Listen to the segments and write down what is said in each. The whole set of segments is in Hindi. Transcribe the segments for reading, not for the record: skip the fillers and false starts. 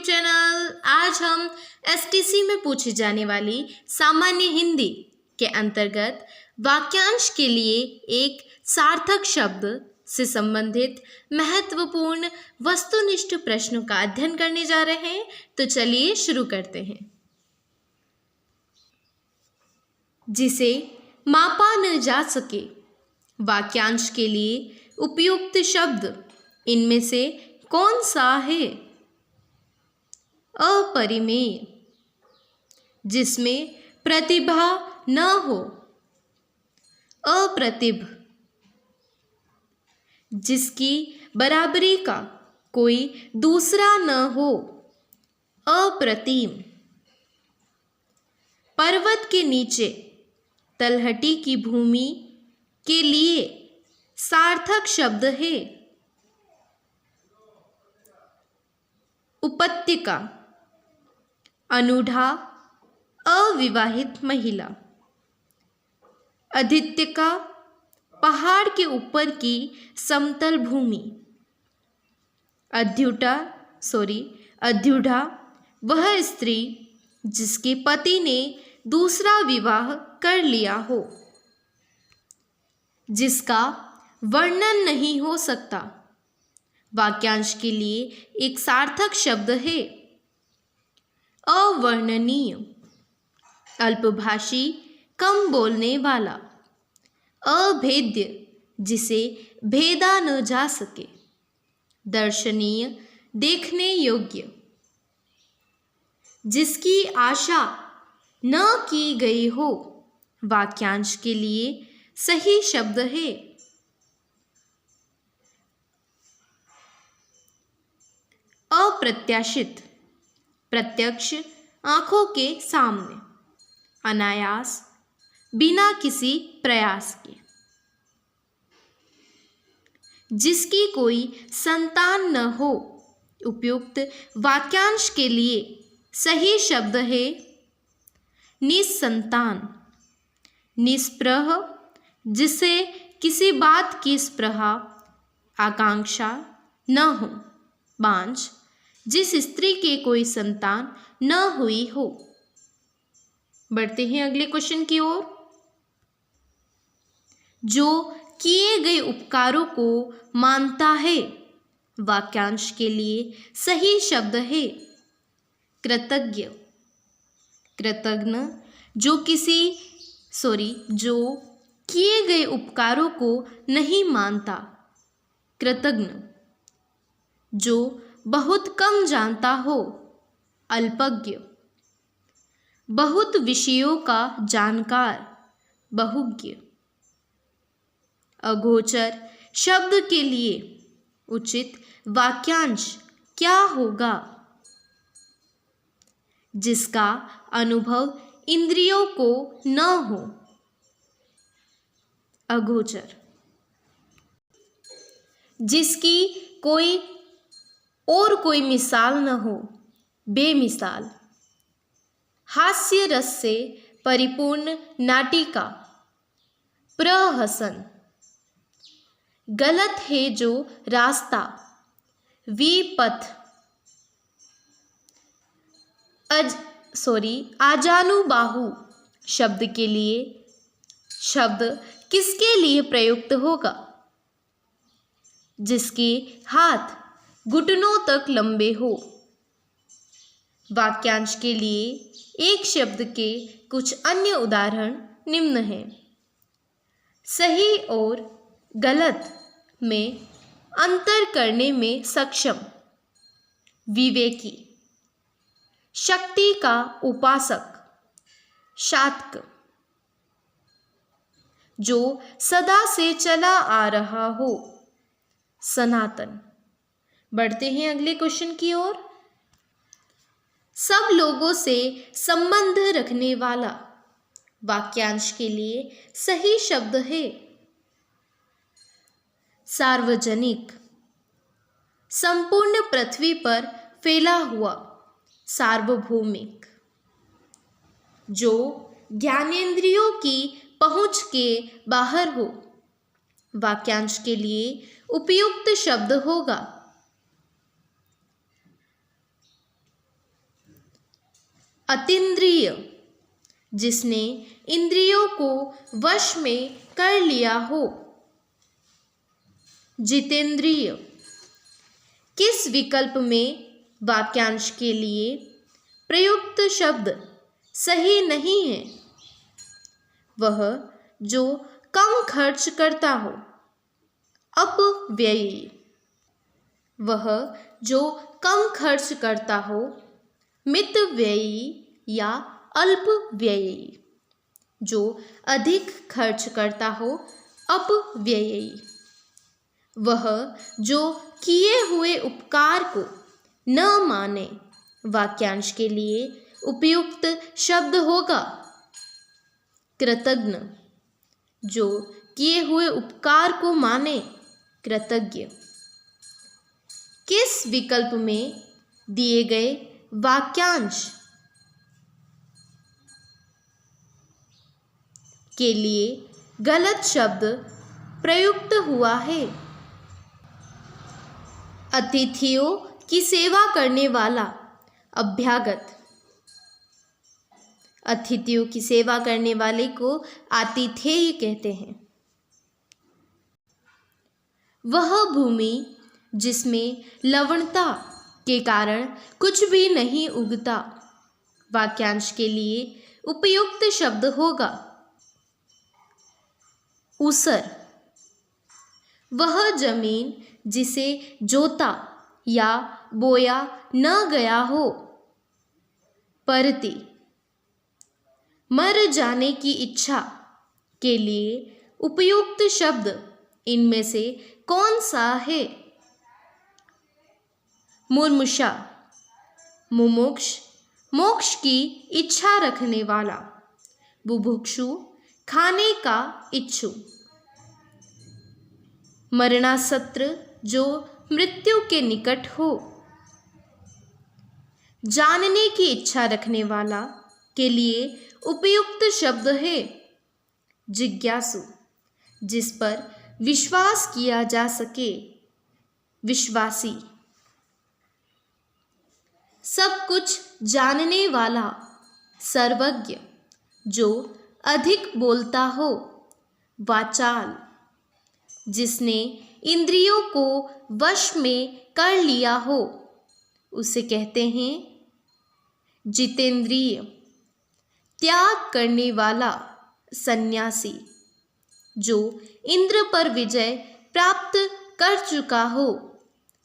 चैनल। आज हम एसटीसी में पूछी जाने वाली सामान्य हिंदी के अंतर्गत वाक्यांश के लिए एक सार्थक शब्द से संबंधित महत्वपूर्ण वस्तुनिष्ठ प्रश्नों का अध्ययन करने जा रहे हैं। तो चलिए शुरू करते हैं। जिसे मापा न जा सके, वाक्यांश के लिए उपयुक्त शब्द इनमें से कौन सा है? अपरिमेय, जिसमें प्रतिभा न हो। अप्रतिभ, जिसकी बराबरी का कोई दूसरा न हो। अप्रतिम, पर्वत के नीचे तलहटी की भूमि के लिए सार्थक शब्द है। उपत्यका, अनूढ़ा अविवाहित महिला। अधित्यका, पहाड़ के ऊपर की समतल भूमि। अध्युढ़ा, वह स्त्री जिसके पति ने दूसरा विवाह कर लिया हो, जिसका वर्णन नहीं हो सकता। वाक्यांश के लिए एक सार्थक शब्द है अवर्णनीय, अल्पभाषी, कम बोलने वाला। अभेद्य, जिसे भेदा न जा सके। दर्शनीय, देखने योग्य, जिसकी आशा न की गई हो। वाक्यांश के लिए सही शब्द है अप्रत्याशित, प्रत्यक्ष, आंखों के सामने। अनायास, बिना किसी प्रयास के। जिसकी कोई संतान न हो। उपयुक्त वाक्यांश के लिए सही शब्द है निसंतान। निस्पृह, जिसे किसी बात की स्पृहा, आकांक्षा न हो। बांझ, जिस स्त्री के कोई संतान न हुई हो। बढ़ते हैं अगले क्वेश्चन की ओर। जो किए गए उपकारों को मानता है। वाक्यांश के लिए सही शब्द है कृतज्ञ। कृतज्ञ, जो किए गए उपकारों को नहीं मानता। कृतज्ञ, जो बहुत कम जानता हो। अल्पज्ञ, बहुत विषयों का जानकार। बहुज्ञ। अगोचर शब्द के लिए उचित वाक्यांश क्या होगा? जिसका अनुभव इंद्रियों को न हो। अगोचर, जिसकी कोई मिसाल न हो। बेमिसाल। हास्य रस से परिपूर्ण नाटिका। प्रहसन, गलत है जो रास्ता। विपथ, आजानुबाहु शब्द के लिए शब्द किसके लिए प्रयुक्त होगा? जिसके हाथ घुटनों तक लंबे हो। वाक्यांश के लिए एक शब्द के कुछ अन्य उदाहरण निम्न हैं। सही और गलत में अंतर करने में सक्षम। विवेकी, शक्ति का उपासक। शातक, जो सदा से चला आ रहा हो। सनातन। बढ़ते हैं अगले क्वेश्चन की ओर। सब लोगों से संबंध रखने वाला। वाक्यांश के लिए सही शब्द है सार्वजनिक। संपूर्ण पृथ्वी पर फैला हुआ। सार्वभौमिक, जो ज्ञानेंद्रियों की पहुंच के बाहर हो। वाक्यांश के लिए उपयुक्त शब्द होगा अतीन्द्रिय, जिसने इंद्रियों को वश में कर लिया हो। जितेंद्रिय, किस विकल्प में वाक्यांश के लिए प्रयुक्त शब्द सही नहीं है? वह जो कम खर्च करता हो। अपव्ययी, वह जो कम खर्च करता हो। मितव्ययी या अल्पव्ययी, जो अधिक खर्च करता हो। अपव्ययी, वह जो किए हुए उपकार को न माने। वाक्यांश के लिए उपयुक्त शब्द होगा कृतज्ञ, जो किए हुए उपकार को माने। कृतज्ञ। किस विकल्प में दिए गए वाक्यांश के लिए गलत शब्द प्रयुक्त हुआ है? अतिथियों की सेवा करने वाला। अभ्यागत, अतिथियों की सेवा करने वाले को आतिथेय कहते हैं। वह भूमि जिसमें लवणता के कारण कुछ भी नहीं उगता। वाक्यांश के लिए उपयुक्त शब्द होगा ऊसर। वह जमीन जिसे जोता या बोया न गया हो। परती, मर जाने की इच्छा के लिए उपयुक्त शब्द इनमें से कौन सा है? मुर्मुषा, मुमुक्ष, मोक्ष की इच्छा रखने वाला। बुभुक्षु, खाने का इच्छु। मरणासत्र, जो मृत्यु के निकट हो। जानने की इच्छा रखने वाला के लिए उपयुक्त शब्द है जिज्ञासु, जिस पर विश्वास किया जा सके। विश्वासी। सब कुछ जानने वाला। सर्वज्ञ, जो अधिक बोलता हो। वाचाल, जिसने इंद्रियों को वश में कर लिया हो, उसे कहते हैं जितेंद्रिय। त्याग करने वाला। सन्यासी, जो इंद्र पर विजय प्राप्त कर चुका हो।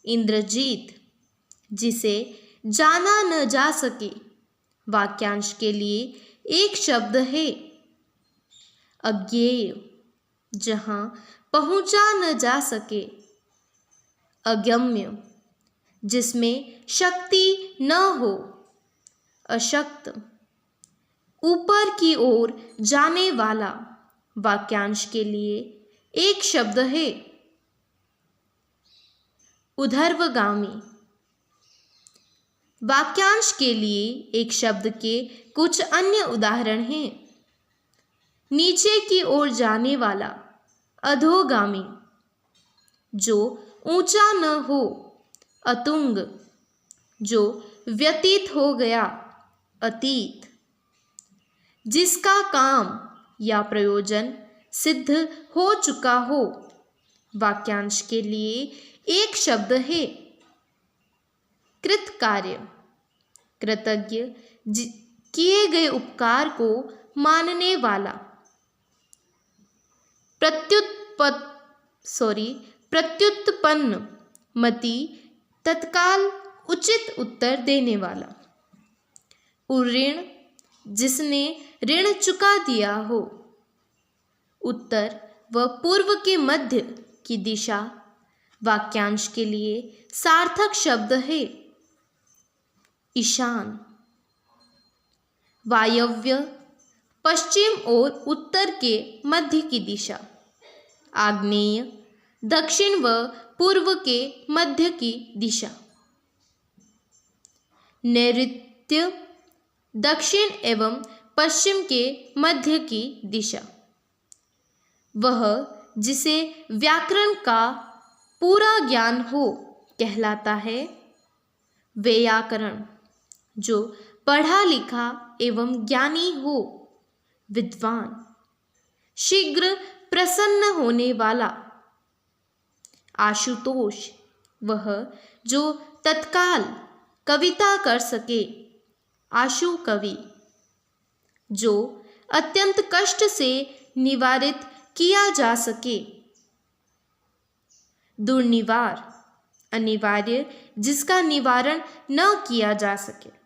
इंद्रजीत, जिसे जाना न जा सके। वाक्यांश के लिए एक शब्द है अज्ञेय, जहां पहुंचा न जा सके। अगम्य, जिसमें शक्ति न हो। अशक्त, ऊपर की ओर जाने वाला। वाक्यांश के लिए एक शब्द है उधर्वगामी। वाक्यांश के लिए एक शब्द के कुछ अन्य उदाहरण हैं। नीचे की ओर जाने वाला। अधोगामी, जो ऊंचा न हो। अतुंग, जो व्यतीत हो गया। अतीत, जिसका काम या प्रयोजन सिद्ध हो चुका हो। वाक्यांश के लिए एक शब्द है कृतकार्य। कृतज्ञ, किए गए उपकार को मानने वाला। प्रत्युत्पन्न मति, तत्काल उचित उत्तर देने वाला। उऋण, जिसने ऋण चुका दिया हो। उत्तर व पूर्व के मध्य की दिशा। वाक्यांश के लिए सार्थक शब्द है ईशान। वायव्य, पश्चिम और उत्तर के मध्य की दिशा। आग्नेय, दक्षिण व पूर्व के मध्य की दिशा। नैऋत्य, दक्षिण एवं पश्चिम के मध्य की दिशा। वह जिसे व्याकरण का पूरा ज्ञान हो कहलाता है वैयाकरण, जो पढ़ा लिखा एवं ज्ञानी हो, विद्वान, शीघ्र प्रसन्न होने वाला। आशुतोष, वह जो तत्काल कविता कर सके। आशु कवि, जो अत्यंत कष्ट से निवारित किया जा सके। दुर्निवार, अनिवार्य जिसका निवारण न किया जा सके।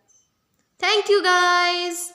Thank you guys.